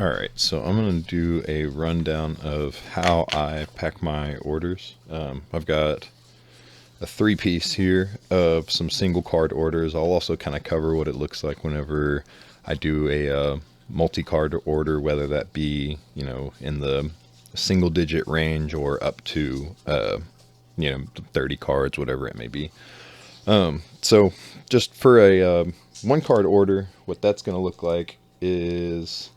Alright, so I'm going to do a rundown of how I pack my orders. I've got a 3-piece here of some single card orders. I'll also kind of cover what it looks like whenever I do a multi-card order, whether that be, in the single digit range or up to, 30 cards, whatever it may be. So just for a 1-card order, what that's going to look like is...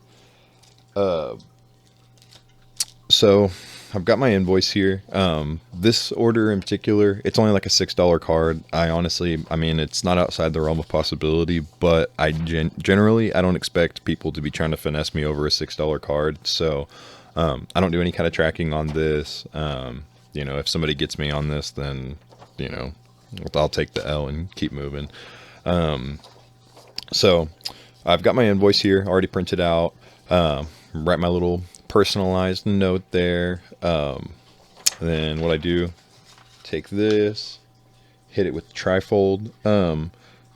So I've got my invoice here. This order in particular, it's only like a $6 card. I mean, it's not outside the realm of possibility, but I generally, I don't expect people to be trying to finesse me over a $6 card. So, I don't do any kind of tracking on this. If somebody gets me on this, then, I'll take the L and keep moving. So I've got my invoice here already printed out. Write my little personalized note there. Then what I do, take this, hit it with the trifold.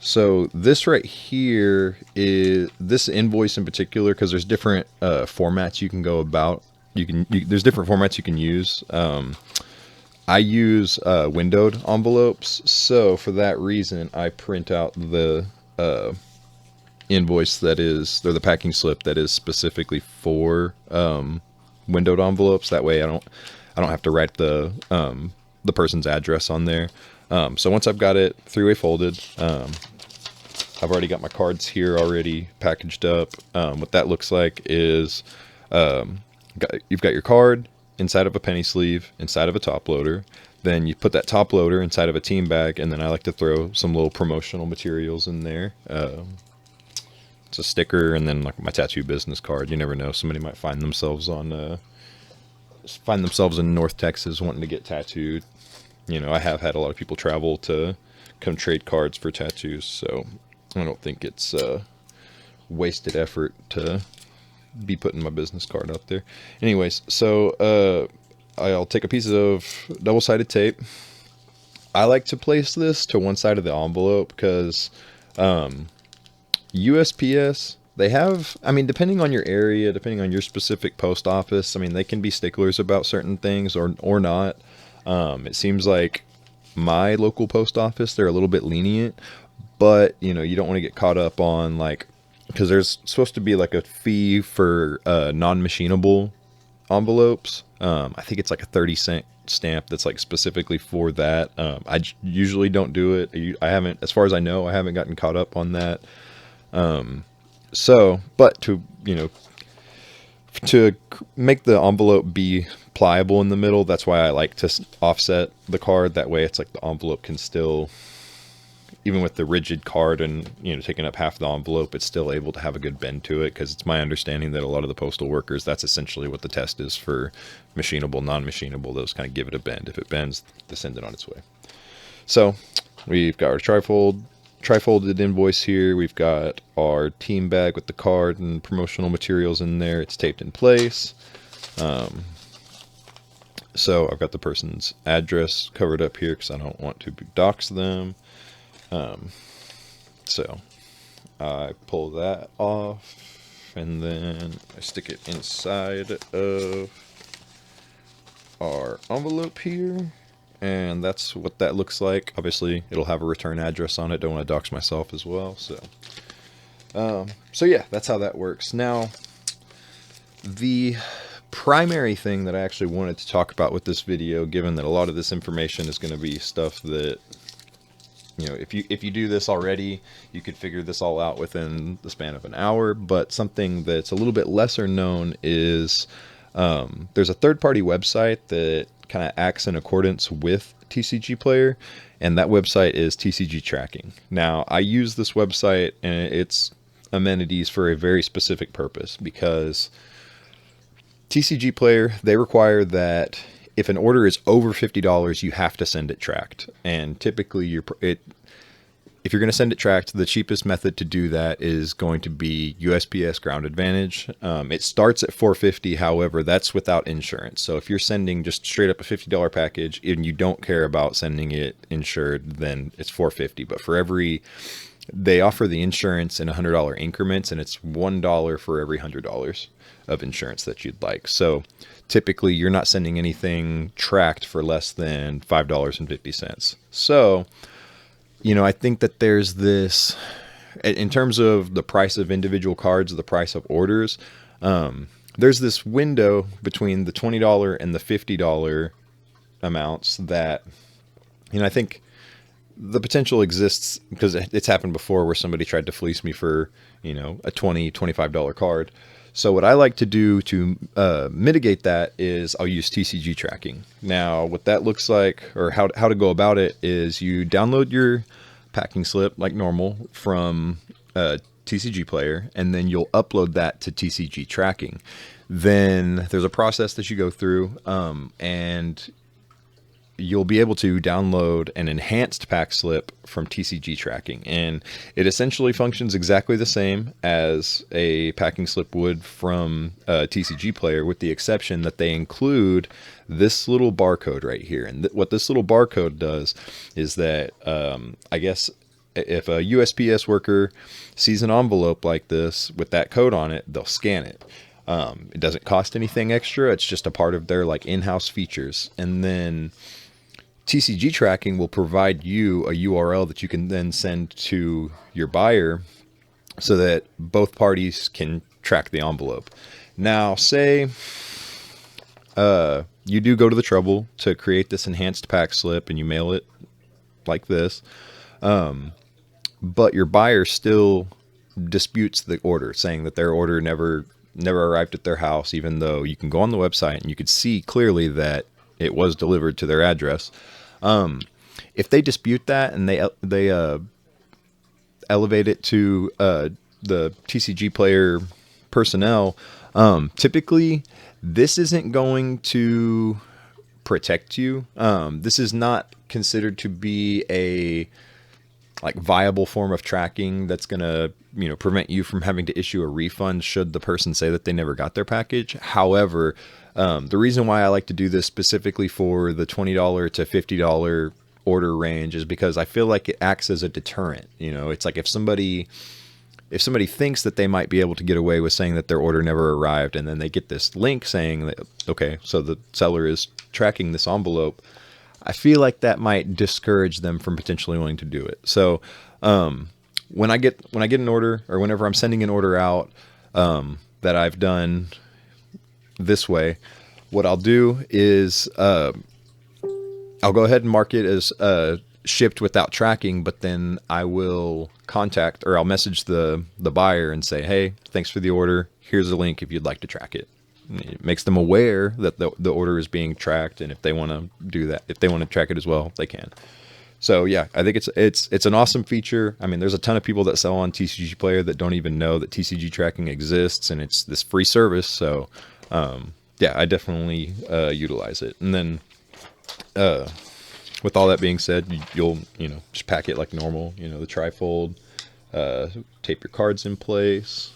So this right here is this invoice in particular, because there's different formats you can go about. There's different formats you can use. I use windowed envelopes, so for that reason I print out the invoice or the packing slip that is specifically for windowed envelopes. That way I don't have to write the person's address on there. So once I've got it 3-way folded, I've already got my cards here already packaged up. What that looks like is you've got your card inside of a penny sleeve, inside of a top loader. Then you put that top loader inside of a team bag, and then I like to throw some little promotional materials in there. It's a sticker, and then like my tattoo business card. You never know, somebody might find themselves in North Texas wanting to get tattooed. I have had a lot of people travel to come trade cards for tattoos, so I don't think it's wasted effort to be putting my business card out there. Anyways, so I'll take a piece of double-sided tape. I like to place this to one side of the envelope because USPS, they have, depending on your area, depending on your specific post office, they can be sticklers about certain things or not. It seems like my local post office, they're a little bit lenient, but you don't want to get caught up on because there's supposed to be like a fee for non-machinable envelopes. I think it's like a 30-cent stamp that's like specifically for that. I usually don't do it. I haven't, as far as I know, I haven't gotten caught up on that. But to make the envelope be pliable in the middle, that's why I like to offset the card. That way it's like the envelope can still, even with the rigid card and, taking up half the envelope, it's still able to have a good bend to it. Cause it's my understanding that a lot of the postal workers, that's essentially what the test is for machinable, non-machinable. Those kind of give it a bend. If it bends, they send it on its way. So we've got our trifolded invoice here. We've got our team bag with the card and promotional materials in there. It's taped in place. So I've got the person's address covered up here because I don't want to dox them. So I pull that off and then I stick it inside of our envelope here. And that's what that looks like. Obviously, it'll have a return address on it. Don't want to dox myself as well. So yeah, that's how that works. Now, the primary thing that I actually wanted to talk about with this video, given that a lot of this information is going to be stuff that, if you do this already, you could figure this all out within the span of an hour. But something that's a little bit lesser known is there's a third-party website that kind of acts in accordance with TCGPLAYER, and that website is TCG Tracking. Now, I use this website and its amenities for a very specific purpose, because TCGPLAYER, they require that if an order is over $50, you have to send it tracked. And typically, if you're going to send it tracked, the cheapest method to do that is going to be USPS Ground Advantage. It starts at $450. However, that's without insurance. So if you're sending just straight up a $50 package and you don't care about sending it insured, then it's $450. But for every they offer the insurance in $100 increments, and it's $1 for every $100 of insurance that you'd like. So typically you're not sending anything tracked for less than $5.50. So, I think that there's this, in terms of the price of individual cards, the price of orders, there's this window between the $20 and the $50 amounts that, I think the potential exists, because it's happened before where somebody tried to fleece me for, a $25 card. So what I like to do to mitigate that is I'll use TCG tracking. Now, what that looks like, or how to go about it, is you download your packing slip like normal from TCG Player, and then you'll upload that to TCG tracking. Then there's a process that you go through, and you'll be able to download an enhanced pack slip from TCG tracking, and it essentially functions exactly the same as a packing slip would from TCG Player, with the exception that they include this little barcode right here. And what this little barcode does is that I guess if a USPS worker sees an envelope like this with that code on it, they'll scan it. It doesn't cost anything extra. It's just a part of their in-house features. And then TCG tracking will provide you a URL that you can then send to your buyer so that both parties can track the envelope. Now, say you do go to the trouble to create this enhanced pack slip and you mail it like this, but your buyer still disputes the order, saying that their order never arrived at their house, even though you can go on the website and you could see clearly that it was delivered to their address. If they dispute that and they elevate it to the TCG Player personnel, typically this isn't going to protect you. This is not considered to be a viable form of tracking that's going to prevent you from having to issue a refund should the person say that they never got their package. However, the reason why I like to do this specifically for the $20 to $50 order range is because I feel like it acts as a deterrent. It's like if somebody thinks that they might be able to get away with saying that their order never arrived, and then they get this link saying that, okay, so the seller is tracking this envelope, I feel like that might discourage them from potentially wanting to do it. So when I get an order, or whenever I'm sending an order out that I've done this way, what I'll do is I'll go ahead and mark it as shipped without tracking, but then I will contact, or I'll message the buyer and say, hey, thanks for the order. Here's a link if you'd like to track it. It makes them aware that the order is being tracked, and if they want to do that, if they want to track it as well, they can. So yeah, I think it's an awesome feature. I mean, there's a ton of people that sell on TCG Player that don't even know that TCG tracking exists, and it's this free service. So yeah, I definitely utilize it. And then with all that being said, you'll just pack it like normal. The trifold, tape your cards in place.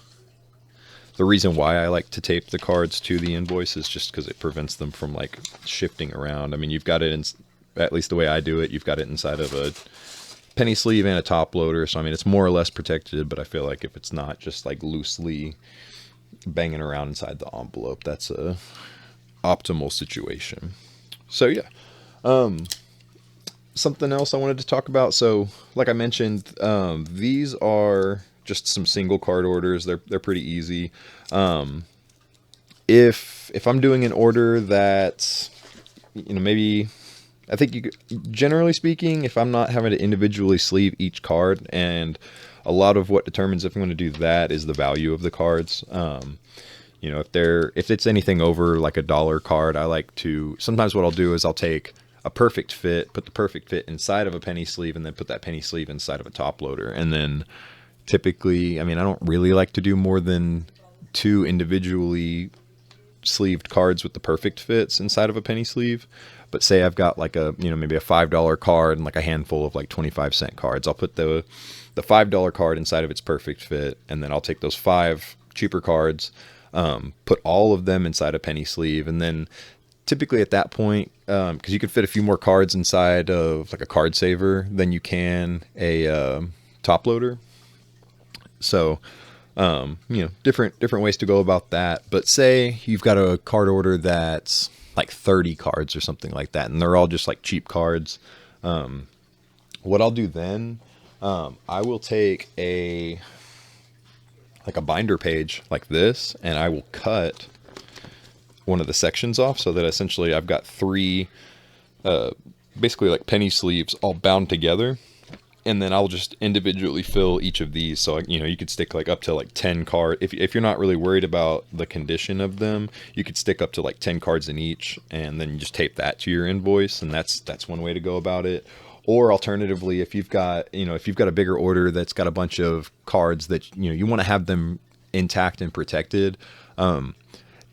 The reason why I like to tape the cards to the invoice is just because it prevents them from shifting around. I mean, you've got it in, at least the way I do it, you've got it inside of a penny sleeve and a top loader. So I mean, it's more or less protected, but I feel like if it's not just loosely banging around inside the envelope, that's a optimal situation. So yeah. Something else I wanted to talk about. So like I mentioned, these are just some single card orders. They're pretty easy. If I'm doing an order that, maybe, I think generally speaking, if I'm not having to individually sleeve each card, and a lot of what determines if I'm going to do that is the value of the cards. If it's anything over like $1 card, I like to, sometimes what I'll do is I'll take a perfect fit, put the perfect fit inside of a penny sleeve, and then put that penny sleeve inside of a top loader. And then typically, I mean, I don't really like to do more than 2 individually sleeved cards with the perfect fits inside of a penny sleeve. But say I've got maybe a $5 card and a handful of 25-cent cards. I'll put the $5 card inside of its perfect fit, and then I'll take those 5 cheaper cards, put all of them inside a penny sleeve, and then typically at that point, because you could fit a few more cards inside of a card saver than you can a top loader. So, different ways to go about that. But say you've got a card order that's like 30 cards or something like that, and they're all just like cheap cards. What I'll do then, I will take a binder page like this, and I will cut one of the sections off so that essentially I've got 3 basically like penny sleeves all bound together, and then I'll just individually fill each of these. So you could stick like up to like 10 cards if you're not really worried about the condition of them. You could stick up to like 10 cards in each, and then you just tape that to your invoice, and that's one way to go about it. Or alternatively, if you've got a bigger order that's got a bunch of cards that you want to have them intact and protected,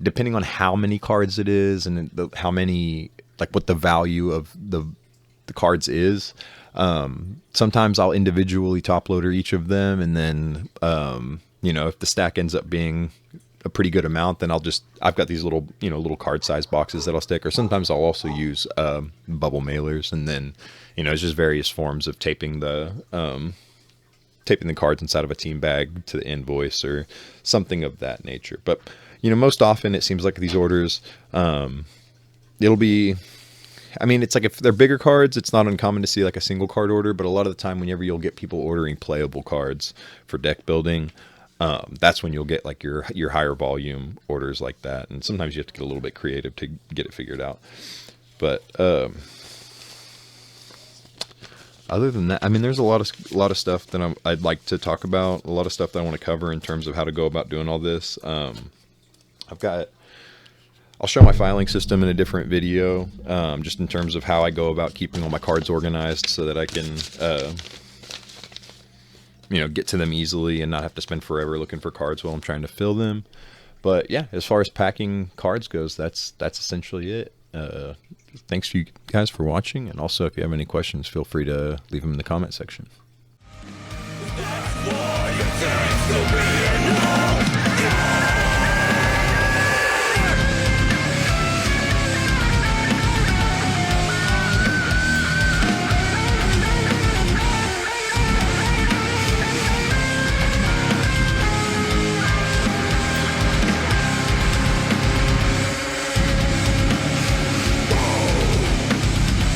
depending on how many cards it is and how many, like what the value of the cards is, sometimes I'll individually top loader each of them, and then if the stack ends up being a pretty good amount, then I've got these little card size boxes that I'll stick, or sometimes I'll also use bubble mailers, and then it's just various forms of taping the cards inside of a team bag to the invoice or something of that nature. But most often it seems like these orders, it'll be, it's like if they're bigger cards, it's not uncommon to see like a single card order, but a lot of the time whenever you'll get people ordering playable cards for deck building, that's when you'll get like your higher volume orders like that. And sometimes you have to get a little bit creative to get it figured out. But other than that, there's a lot of stuff that I'd like to talk about, a lot of stuff that I want to cover in terms of how to go about doing all this. I'll show my filing system in a different video, just in terms of how I go about keeping all my cards organized so that I can, get to them easily and not have to spend forever looking for cards while I'm trying to fill them. But yeah, as far as packing cards goes, that's essentially it. Thanks for you guys for watching, and also if you have any questions, feel free to leave them in the comment section. That's why it turns to me.